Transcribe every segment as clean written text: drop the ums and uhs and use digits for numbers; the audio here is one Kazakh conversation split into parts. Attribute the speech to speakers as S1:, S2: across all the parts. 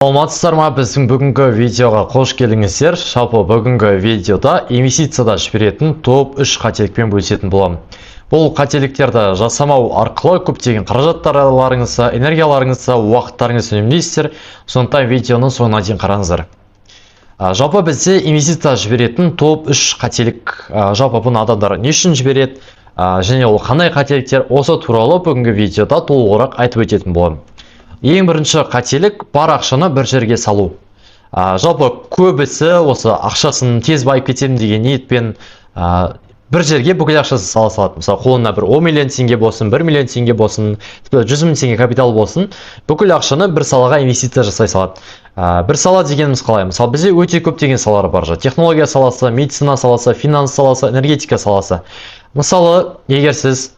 S1: Саламатсыздар ма? Біздің бүгінгі видеоға қош келдіңіздер. Жалпы бүгінгі видеода инвестицияда жіберетін топ 3 қателікпен бөлісетін боламын. Бұл қателіктерді жасамау арқылы көптеген қаражаттарыңызды, энергияларыңызды, уақыттарыңызды үнемдейсіздер. Сондықтан видеоның соңына дейін қараңыздар. Жалпы бізде инвестицияда жіберетін топ 3 қателік. Жалпы бұны адамдар не үшін жібереді, және ол қандай қателіктер, осы туралы бүгінгі видеода толығырақ айтып өтетін боламын. Ең бірінші қателік бар ақшаны бір жерге салу. Жалпы көбісі осы ақшасын тез байып кетемін деген ниетпен бір жерге бүкіл ақшасын сала салады. Мысалы, қолына бір 10 миллион теңге болсын, 1 миллион теңге болсын, 100 мың теңге капитал болсын, бүкіл ақшаны бір салаға инвестиция жасай салады. Бір сала дегеніміз қалай? Мысалы, бізде өте көптеген салалар бар. Технология саласы, медицина саласы, финанс саласы, энергетика саласы. Мысалы, егер сіз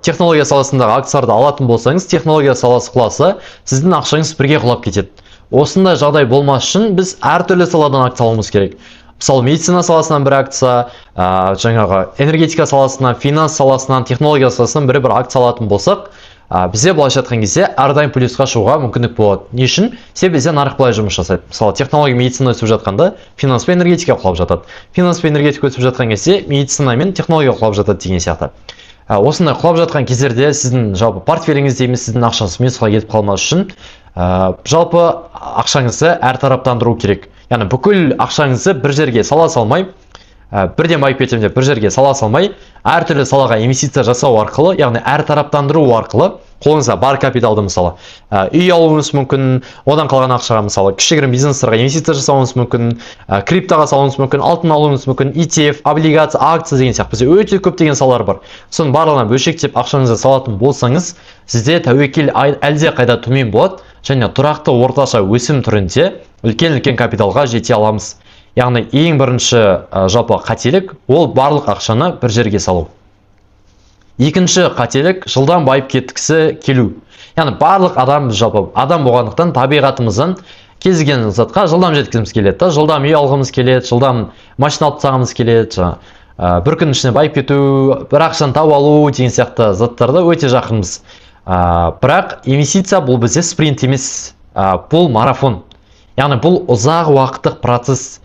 S1: технология саласындағы акцияларды алатын болсаңыз, технология саласы құласа, сіздің ақшаңыз бірге құлап кетеді. Осындай жағдай болмас үшін біз әртүрлі саладан акция алуымыз керек. Мысалы, медицина саласынан бір акция, жаңағы энергетика саласынан, финанс саласынан, технология саласынан бір акция алатын болсақ, бізде былайша айтқан кезде әрдайым плюсқа шығуға мүмкіндік болады. Не үшін? Себебі бізде нарық былай жұмыс жасайды. Мысалы, технология медицина өсіп жатқанда, финанс пен энергетика құлап жатады. Финанс пен энергетика өсіп жатқан кезде, медицина мен технология құлап жатады деген сияқты. Осындай құлап жатқан кездерде сіздің жалпы портфеліңізде емес, сіздің ақшаңыз минусқа кетіп қалмас үшін, жалпы ақшаңызды әртараптандыру керек. Яғни бүкіл ақшаңызды бір жерге сала салмай, бірден байып кетемін деп бір жерге сала салмай, әртүрлі салаға инвестиция жасау арқылы, яғни әртараптандыру арқылы, қолыңызда бар капиталды мысалы үй алуыңыз мүмкін, одан қалған ақшаға мысалы кішігірім бизнестарға инвестиция жасауыңыз мүмкін, криптоға салуыңыз мүмкін, алтын алуыңыз мүмкін, ETF, облигация, акция деген сияқты бізде өте көптеген салалар бар. Соның барлығына бөлшектеп ақшаңызды салатын болсаңыз, сізде тәуекел әлде қайда төмен болады, және тұрақты орташа өсім түрінде үлкен капиталға жете аламыз. Яғни ең бірінші жалпы қателік ол барлық ақшаны бір жерге салу. Екінші қателік жылдам байып кеткісі келу. Яғни барлық адам жалпы адам болғандықтан табиғатымыздан кез келген затқа жылдам жеткізіміз келеді. Жылдам үй алғымыз келеді, жылдам машина алып тастағымыз келеді. Бір күн ішінде байып кету, бір ақшаны тауып алу деген сияқты заттарда өте жақынбыз. Бірақ инвестиция бұл бізде спринт емес, бұл марафон. Яғни бұл ұзақ уақыттық процесс.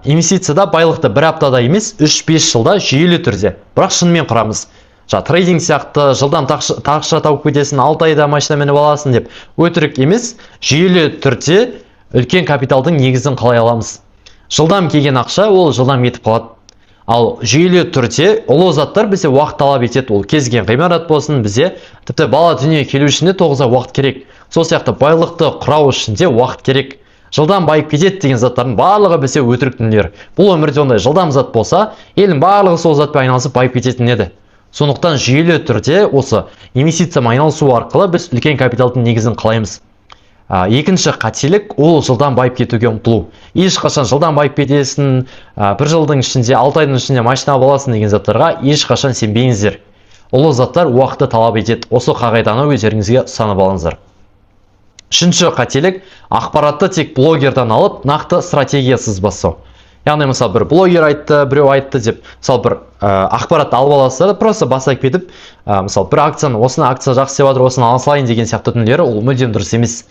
S1: Инвестицияда байлықты бір аптада емес, 3-5 жылда жүйелі түрде. Бірақ шынымен құрамыз. Трейдинг сияқты жылдам ақша тауып кетесің, 6 айда машина мініп аласың деп өтірік емес, жүйелі түрде үлкен капиталдың негізін қалай аламыз. Жылдам келген ақша ол жылдам кетіп қалады. Ал жүйелі түрде ұлы заттар бізде уақыт талап етеді. Ол кез келген ғимарат болсын, бізде тіпті бала дүниеге келу үшін де 9 ай уақыт керек. Сол сияқты байлықты құрау үшін де уақыт керек. Жылдам байып кетеді деген заттардың барлығы бізде өтірік дүниелер. Бұл өмірде ондай жылдам зат болса, елдің барлығы сол затпен айналысып байып кететін еді. Сондықтан жүйелі түрде осы инвестициямен айналысу арқылы біз үлкен капиталдың негізін қалаймыз. Екінші қателік ол жылдам байып кетуге ұмтылу. Ешқашан жылдам байып кетесің, бір жылдың ішінде, 6 айдың ішінде машина аласың деген заттарға ешқашан сенбеңіздер. Ұлы заттар уақытты талап етеді. Осы қағиданы өздеріңізге ұстанып алыңыздар. Үшінші қателік ақпаратты тек блогердан алып, нақты стратегиясыз бастау. Яғни мысалы бір блогер айтты, біреу айтты деп, мысалы бір ақпаратты алып аласыздар, просто бастап кетіп, мысалы бір акцияны, осыны акция жақсы деп жатыр, осыны ала салайын деген сияқты дүниелері ол мүлдем дұрыс емес.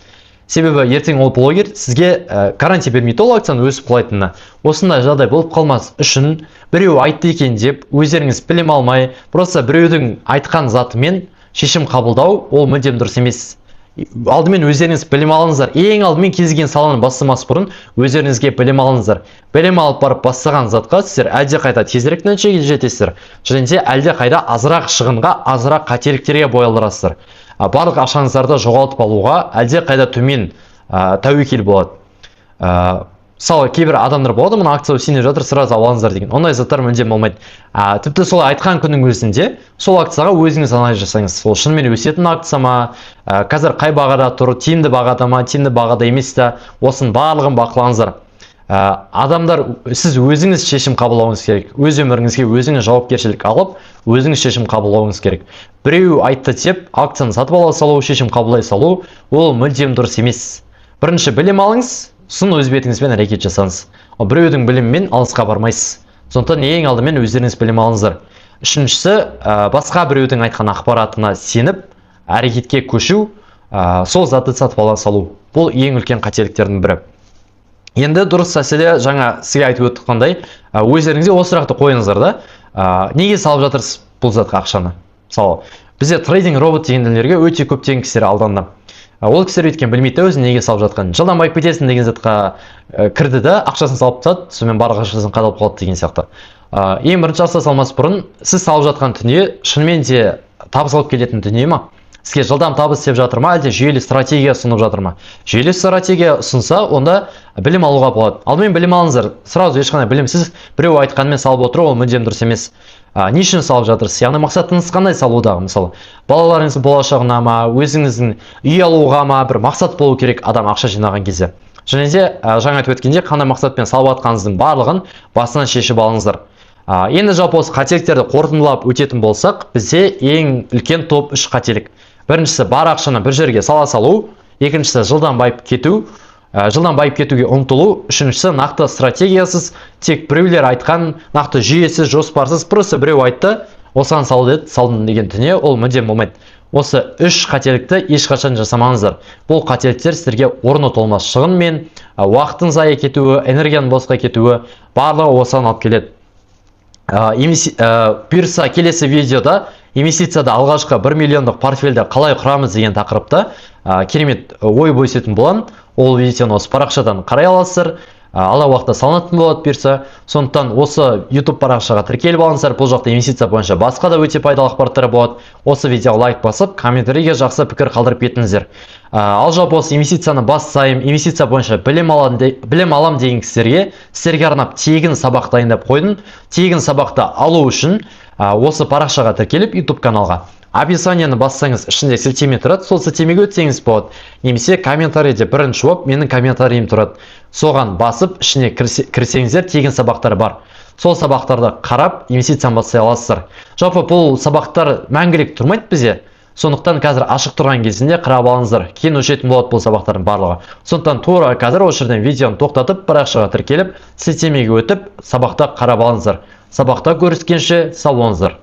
S1: Себебі ертең ол блогер сізге гарантия бермейді ол акцияны өсіп құлайтынына. Осындай жағдай болып қалмас үшін біреу айтты екен деп өздеріңіз білім алмай, просто біреудің айтқан затымен шешім қабылдау ол мүлдем дұрыс емес. Алдымен өздеріңіз білім алыңыздар. Ең алдымен кез келген саланы бастамас бұрын өздеріңізге білім алыңыздар. Білім алып барып бастаған затқа сіздер әлде қайда тезірек нәтижеге жетесіздер. Және де әлде қайда азырақ шығынға, азырақ қателіктерге бой алдырасыздар. Барлық ақшаңыздарды жоғалтып алуға әлде қайда төмен тәуекел болады. Мысалы, кейбір адамдар болады, мұны акция өсейін жатыр, сразу алыңыздар деген. Ондай заттар мүлдем болмайды. Тіпті сол айтқан күннің өзінде сол акцияға өзіңіз анализ жасаңыз. Сол шынымен өсетін акция ма, қазір қай бағада тұр, тиімді бағада ма, тиімді бағада емес та, осының барлығын бақылаңыздар. Адамдар, сіз өзіңіз шешім қабылдауыңыз керек. Өз өміріңізге өзіңіз жауапкершілік алып, өзіңіз шешім қабылдауыңыз керек. Біреу айтты деп, акцияны сатып ала салу, шешім қабылдай салу, ол мүлдем дұрыс емес. Бірінші білім алыңыз, сын өз бетіңізбен әрекет жасаңыз. Біреудің білімімен алысқа бармайсыз. Сондықтан ең алдымен өздеріңіз білім алыңыздар. Үшіншісі, басқа біреудің айтқан ақпаратына сеніп, әрекетке көшу, сол затты сатып ала салу. Бұл ең үлкен қателіктердің бірі. Енді дұрыс мәселе жаңа сізге айтып өтқандай, өздеріңізге осы сұрақты қойыңыздар да, неге салып жатырсыз бұл затқа ақшаны? Мысалы, бізде трейдинг робот дегендерге өте көптеген кісілер алданды. Ол кісілер өйткені білмейді өзі неге салып жатқанын. Жылдам байып кетесің деген затқа кірді де, ақшасын салып тастады, сонымен барлық ақшасын қадалып қалды деген сияқты. Ең бірінші ақша салмас бұрын сіз салып жатқан дүние шынымен де табыс алып келетін дүние ма? Сізге жылдам табыс істеп жатыр ма, әлде жүйелі стратегия ұсынып жатыр ма? Жүйелі стратегия ұсынса, онда білім алуға болады. Алдымен білім алыңыздар. Сразу ешқандай білімсіз біреу айтқанымен салып отыру, ол мүлдем дұрыс емес. Не үшін салып жатырсыз? Яғни мақсатыңыз қандай салудағы? Мысалы, балаларыңыздың болашағына ма, өзіңіздің үй алуға ма, бір мақсат болу керек адам ақша жинаған кезде. Және де жаңа айтып өткенде қандай мақсатпен салып жатқаныңыздың барлығын басынан шешіп алыңыздар. Енді жалпы осы қателіктерді қорытындылап өтетін болсақ, бізде ең үлкен топ 3 қателік. Біріншісі бар ақшаны бір жерге сала салу, екіншісі жылдам байып кетуге ұмтылу, үшіншісі нақты стратегиясыз, тек біреулер айтқан, нақты жүйесіз, жоспарсыз, просто біреу айтты, осыған салдым деген дүние, ол мүлдем болмайды. Осы 3 қателікті ешқашан жасамаңыздар. Бұл қателіктер сіздерге орны толмас шығын мен уақыттың зая кетуі, энергияның босқа кетуі, барлығы осыған алып келеді. Бұйырса келесі видеода инвестицияда алғашқы 1 миллиондық портфельді қалай құрамыз деген тақырыпта керемет ой бөлісетін боламын. Ол видеоны осы парақшадан қарай аласыздар. Алдағы уақытта салынатын болады бұйырса. Сондықтан осы YouTube парақшаға тіркеліп алыңыздар. Бұл жақта инвестиция бойынша басқа да өте пайдалы ақпараттар болады. Осы видеоға лайк басып, комментарийге жақсы пікір қалдырып кетіңіздер. Ал жалпы осы инвестицияны бастаймын, инвестиция бойынша білім алам деген сіздерге арнап тегін сабақ дайындап қойдым. Тегін сабақты алу үшін осы парақшаға тіркеліп YouTube каналға описаниені бассаңыз, ішінде сілтеме тұрады, сол сілтемеге өтсеңіз болады. Немесе комментарийде бірінші болып менің комментариім тұрады. Соған басып, ішіне кірсеңіздер, тегін сабақтар бар. Сол сабақтарды қарап, инвестицияны бастай аласыздар. Жалпы бұл сабақтар мәңгілік тұрмайды бізде. Сондықтан қазір ашық тұрған кезінде қарап алыңыздар. Кейін өшетін болады бұл сабақтардың барлығы. Сондықтан тура қазір осы жерден видеоны тоқтатып, парақшаға тіркеліп, сілтемеге өтіп, сабақта қарап алыңыздар. Сабақта көріскенше сау болыңыздар.